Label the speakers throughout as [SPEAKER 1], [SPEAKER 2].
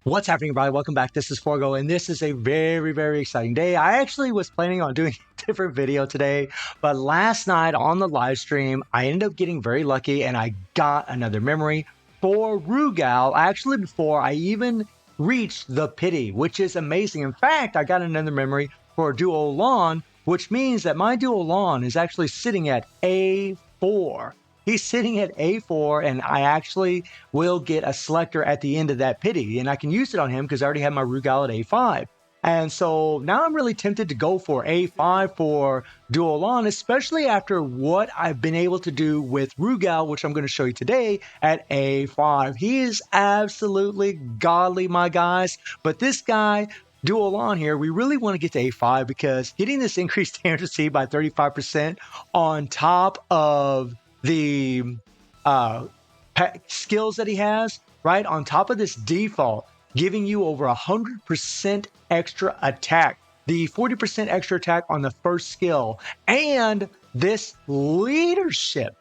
[SPEAKER 1] What's happening, everybody? Welcome back. This is Forgo, and this is a very, very exciting day. I actually was planning on doing a different video today, but last night on the live stream, I ended up getting very lucky and I got another memory for Rugal, actually before I even reached the pity, which is amazing. In fact, I got another memory for dual lawn, which means that my dual lawn is actually sitting at A4. He's sitting at A4, and I actually will get a selector at the end of that pity, and I can use it on him because I already have my Rugal at A5. And so now I'm really tempted to go for A5 for dual lawn, especially after what I've been able to do with Rugal, which I'm going to show you today at A5. He is absolutely godly, my guys. But this guy, dual lawn here, we really want to get to A5 because getting this increased damage received by 35% on top of the skills that he has, right? On top of this default, giving you over 100% extra attack, the 40% extra attack on the first skill, and this leadership,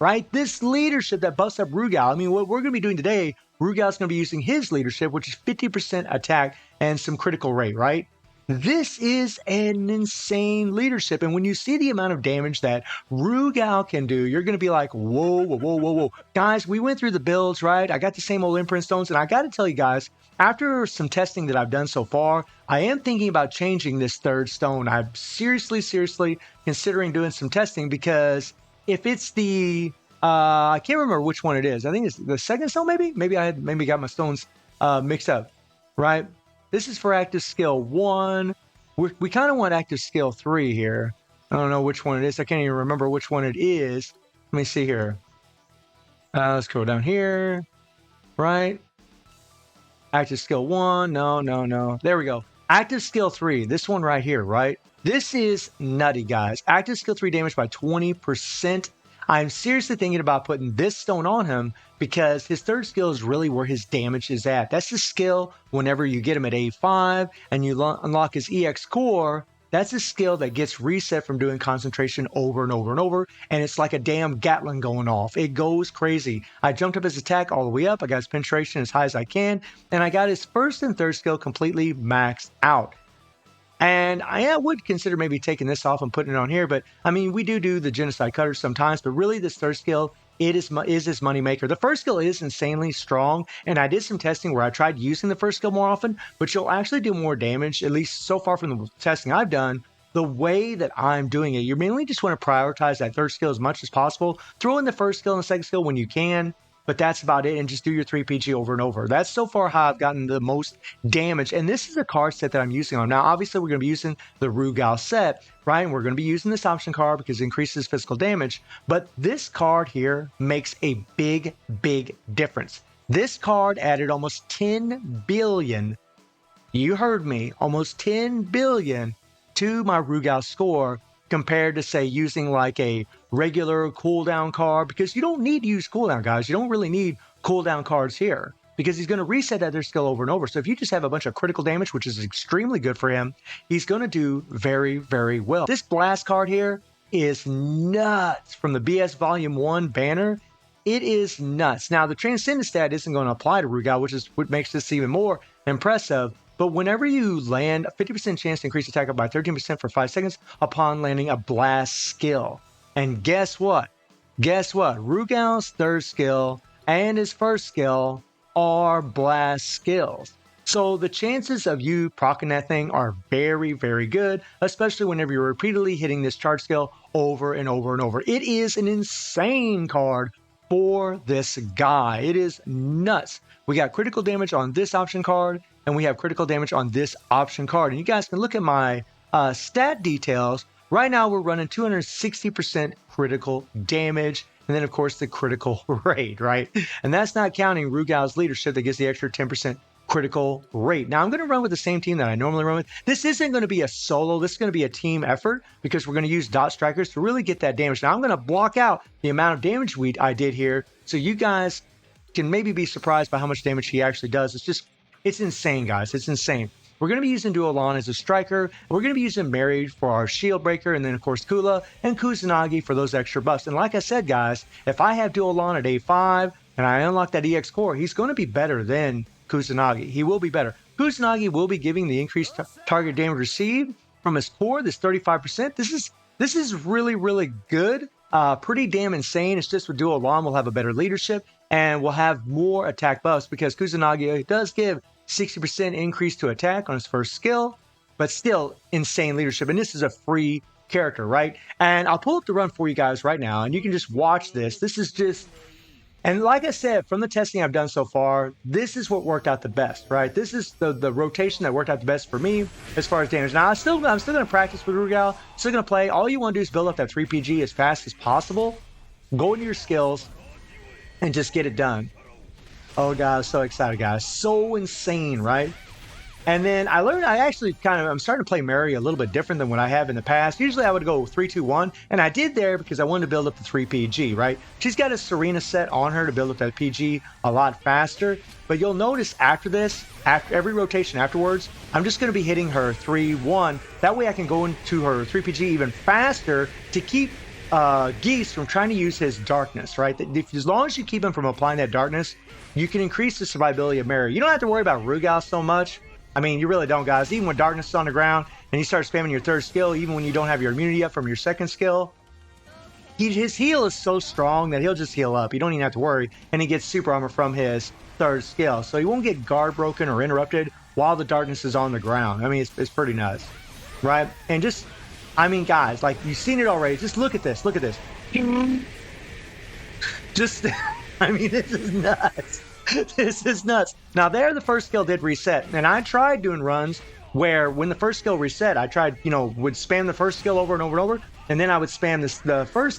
[SPEAKER 1] right? This leadership that busts up Rugal. I mean, what we're going to be doing today, Rugal's going to be using his leadership, which is 50% attack and some critical rate, right? This is an insane leadership. And when you see the amount of damage that Rugal can do, you're going to be like, whoa, whoa, whoa, whoa, whoa. Guys, we went through the builds, right? I got the same old imprint stones. And I got to tell you guys, after some testing that I've done so far, I am thinking about changing this third stone. I'm seriously considering doing some testing because if it's the, I can't remember which one it is. I think it's the second stone, maybe? Maybe I had got my stones mixed up, right? This is for active skill 1. We kind of want active skill 3 here. I don't know which one it is. I can't even remember which one it is. Let me see here. Let's go down here. Right? Active skill 1. No. There we go. Active skill 3. This one right here, right? This is nutty, guys. Active skill 3 damage by 20%. I'm seriously thinking about putting this stone on him because his third skill is really where his damage is at. That's the skill whenever you get him at A5 and you unlock his EX core. That's a skill that gets reset from doing concentration over and over and over. And it's like a damn Gatling going off. It goes crazy. I jumped up his attack all the way up. I got his penetration as high as I can. And I got his first and third skill completely maxed out. And I would consider maybe taking this off and putting it on here. But I mean, we do the genocide cutters sometimes. But really, this third skill, it is his moneymaker. The first skill is insanely strong. And I did some testing where I tried using the first skill more often. But you'll actually do more damage, at least so far from the testing I've done. The way that I'm doing it, you mainly just want to prioritize that third skill as much as possible. Throw in the first skill and the second skill when you can. But that's about it, and just do your 3 PG over and over. That's so far how I've gotten the most damage. And this is the card set that I'm using on. Now, obviously, we're going to be using the Rugal set, right? And we're going to be using this option card because it increases physical damage. But this card here makes a big difference. This card added almost 10 billion, you heard me, almost 10 billion to my Rugal score compared to, say, using like a regular cooldown card, because you don't need to use cooldown, guys. You don't really need cooldown cards here because he's going to reset that their skill over and over. So if you just have a bunch of critical damage, which is extremely good for him, he's going to do very well. This blast card here is nuts from the BS Volume 1 banner. It is nuts. Now, the Transcendent stat isn't going to apply to Rugal, which is what makes this even more impressive. But whenever you land, a 50% chance to increase attack by 13% for 5 seconds upon landing a blast skill. And guess what? Rugal's third skill and his first skill are blast skills. So the chances of you proccing that thing are very good, especially whenever you're repeatedly hitting this charge skill over and over and over. It is an insane card for this guy. It is nuts. We got critical damage on this option card, and we have critical damage on this option card. And you guys can look at my stat details. Right now, we're running 260% critical damage, and then, of course, the critical rate, right? And that's not counting Rugal's leadership that gives the extra 10% critical rate. Now, I'm going to run with the same team that I normally run with. This isn't going to be a solo. This is going to be a team effort because we're going to use dot strikers to really get that damage. Now, I'm going to block out the amount of damage I did here so you guys can maybe be surprised by how much damage he actually does. It's insane, guys. It's insane. We're going to be using Duolon as a striker. We're going to be using Mary for our shield breaker, and then, of course, Kula and Kusanagi for those extra buffs. And like I said, guys, if I have Duolon at A5 and I unlock that EX core, he's going to be better than Kusanagi. He will be better. Kusanagi will be giving the increased target damage received from his core, this 35%. This is really, really good. Pretty damn insane. It's just with dual alarm, we'll have a better leadership and we'll have more attack buffs because Kusanagi does give 60% increase to attack on his first skill, but still insane leadership. And this is a free character, right? And I'll pull up the run for you guys right now and you can just watch this. This is just, and like I said, from the testing I've done so far, this is what worked out the best, right? This is the rotation that worked out the best for me as far as damage. Now, I'm still going to practice with Rugal, still going to play. All you want to do is build up that 3PG as fast as possible, go into your skills, and just get it done. Oh, God, so excited, guys. So insane, right? And then I'm starting to play Mary a little bit different than what I have in the past. Usually I would go 3-2-1, and I did there because I wanted to build up the 3PG, right? She's got a Serena set on her to build up that PG a lot faster. But you'll notice after this, after every rotation afterwards, I'm just going to be hitting her 3-1. That way I can go into her 3PG even faster to keep Geese from trying to use his darkness, right? As long as you keep him from applying that darkness, you can increase the survivability of Mary. You don't have to worry about Rugal so much. I mean, you really don't, guys. Even when darkness is on the ground and you start spamming your third skill, even when you don't have your immunity up from your second skill, his heal is so strong that he'll just heal up. You don't even have to worry. And he gets super armor from his third skill. So he won't get guard broken or interrupted while the darkness is on the ground. I mean, it's pretty nuts, right? And just, I mean, guys, like, you've seen it already. Just look at this. Look at this. Just, I mean, this is nuts. This is nuts. Now there, the first skill did reset, and I tried doing runs where when the first skill reset, I tried, would spam the first skill over and over and over, and then I would spam the third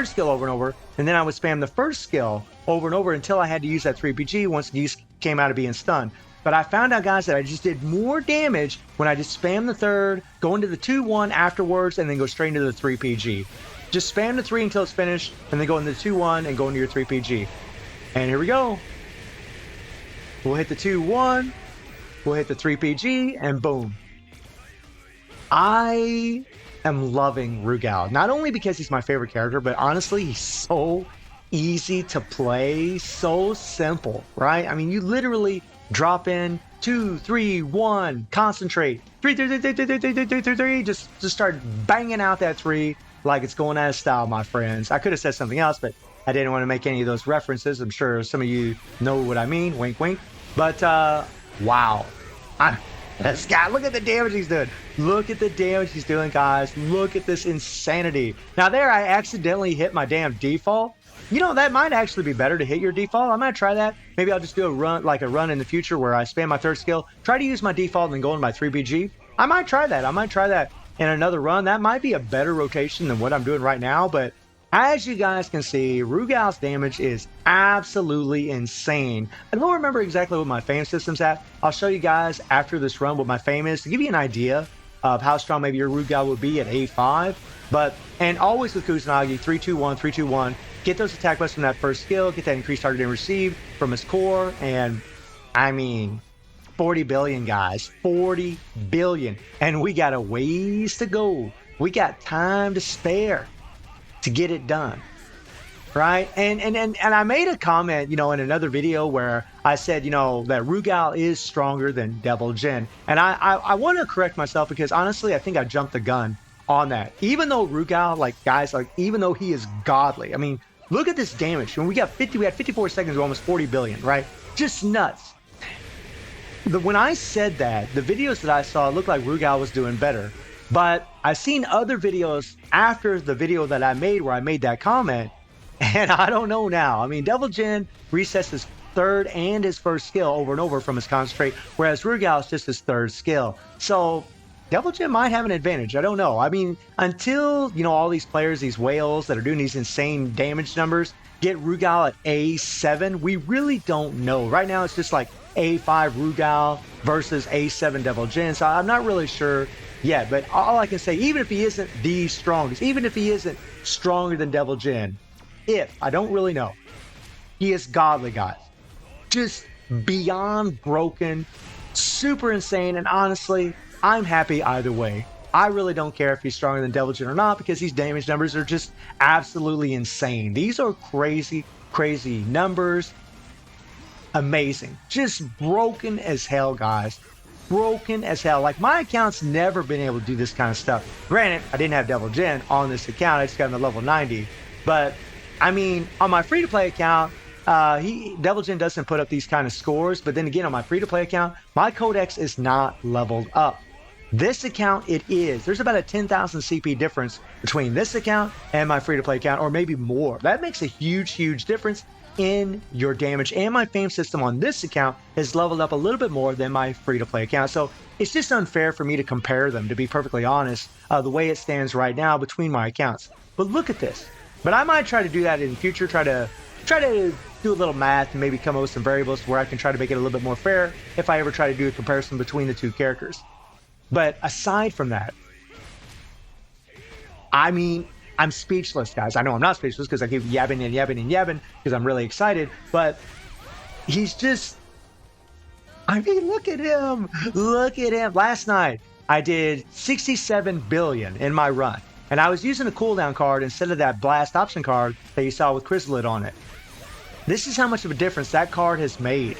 [SPEAKER 1] skill over and over, and then I would spam the first skill over and over until I had to use that 3PG once Geese came out of being stunned. But I found out, guys, that I just did more damage when I just spam the third, go into the 2-1 afterwards, and then go straight into the 3PG. Just spam the 3 until it's finished, and then go into the 2-1 and go into your 3PG. And here we go. We'll hit the 2-1, we'll hit the 3PG, and boom. I am loving Rugal. Not only because he's my favorite character, but honestly, he's so easy to play, so simple, right? I mean, you literally drop in 2, 3, 1, concentrate, 3, 3, 3, 3, 3, 3, 3, 3, 3, just start banging out that 3 like it's going out of style, my friends. I could have said something else, but I didn't want to make any of those references. I'm sure some of you know what I mean. Wink, wink. But, wow. This guy, look at the damage he's doing. Look at the damage he's doing, guys. Look at this insanity. Now there, I accidentally hit my damn default. That might actually be better to hit your default. I might try that. Maybe I'll just do a run in the future where I spam my third skill, try to use my default and then go into my 3BG. I might try that in another run. That might be a better rotation than what I'm doing right now, but as you guys can see, Rugal's damage is absolutely insane. I don't remember exactly what my fame system's at. I'll show you guys after this run what my fame is to give you an idea of how strong maybe your Rugal would be at A5. And always with Kusanagi, 3-2-1, 3-2-1. Get those attack buffs from that first skill, get that increased target and receive from his core, and I mean, 40 billion, guys. 40 billion. And we got a ways to go. We got time to spare to get it done, right? And I made a comment, in another video where I said, that Rugal is stronger than Devil Jin. And I want to correct myself because honestly, I think I jumped the gun on that. Even though Rugal, even though he is godly, I mean, look at this damage. When we had 54 seconds of almost 40 billion, right? Just nuts. When I said that, the videos that I saw looked like Rugal was doing better. But I've seen other videos after the video that I made where I made that comment, and I don't know now. I mean, Devil Jin resets his third and his first skill over and over from his concentrate, whereas Rugal is just his third skill. So Devil Jin might have an advantage. I don't know. I mean, until, all these players, these whales that are doing these insane damage numbers, get Rugal at A7, we really don't know. Right now, it's just like A5 Rugal versus A7 Devil Jin, so I'm not really sure yet, but all I can say, even if he isn't the strongest, even if he isn't stronger than Devil Jin, I don't really know, he is godly, guys. Just beyond broken, super insane, and honestly, I'm happy either way. I really don't care if he's stronger than Devil Jin or not because these damage numbers are just absolutely insane. These are crazy, crazy numbers. amazing. Just broken as hell, guys. Broken as hell. Like, my account's never been able to do this kind of stuff. Granted, I didn't have Devil Jin on this account. I just got him at level 90. But, I mean, on my free-to-play account, Devil Jin doesn't put up these kind of scores. But then again, on my free-to-play account, my codex is not leveled up. This account, it is. There's about a 10,000 CP difference between this account and my free-to-play account, or maybe more. That makes a huge, huge difference in your damage. And my fame system on this account is leveled up a little bit more than my free-to-play account. So it's just unfair for me to compare them, to be perfectly honest, the way it stands right now between my accounts. But look at this. But I might try to do that in the future, try to do a little math and maybe come up with some variables where I can try to make it a little bit more fair if I ever try to do a comparison between the two characters. But aside from that, I mean, I'm speechless, guys. I know I'm not speechless because I keep yabbing and yabbing and yabbing because I'm really excited. But he's just, I mean, look at him. Look at him. Last night, I did 67 billion in my run. And I was using a cooldown card instead of that blast option card that you saw with Chrysalid on it. This is how much of a difference that card has made.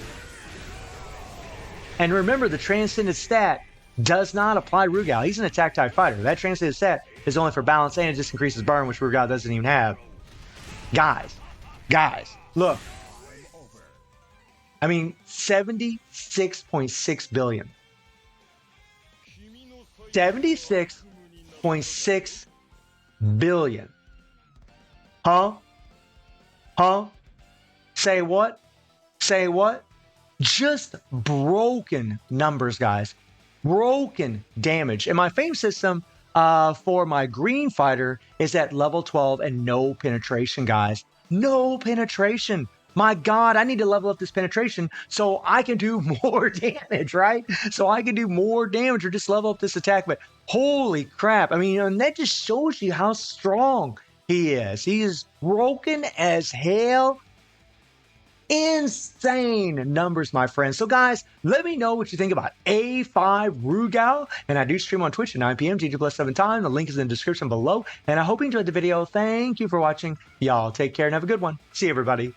[SPEAKER 1] And remember, the Transcended stat does not apply Rugal. He's an attack type fighter. That Transcended stat is only for balance and it just increases burn, which Rugal doesn't even have. Guys, look. I mean, 76.6 billion. 76.6 billion. Huh? Say what? Say what? Just broken numbers, guys. Broken damage. And my fame system for my green fighter is at level 12 and no penetration, guys. No penetration. My God, I need to level up this penetration so I can do more damage, right? So I can do more damage or just level up this attack. But holy crap. I mean, and that just shows you how strong he is. He is broken as hell. Insane numbers, my friends. So guys, let me know what you think about A5 Rugal. And I do stream on Twitch at 9 p.m. GG+7 time. The link is in the description below. And I hope you enjoyed the video. Thank you for watching. Y'all take care and have a good one. See you, everybody.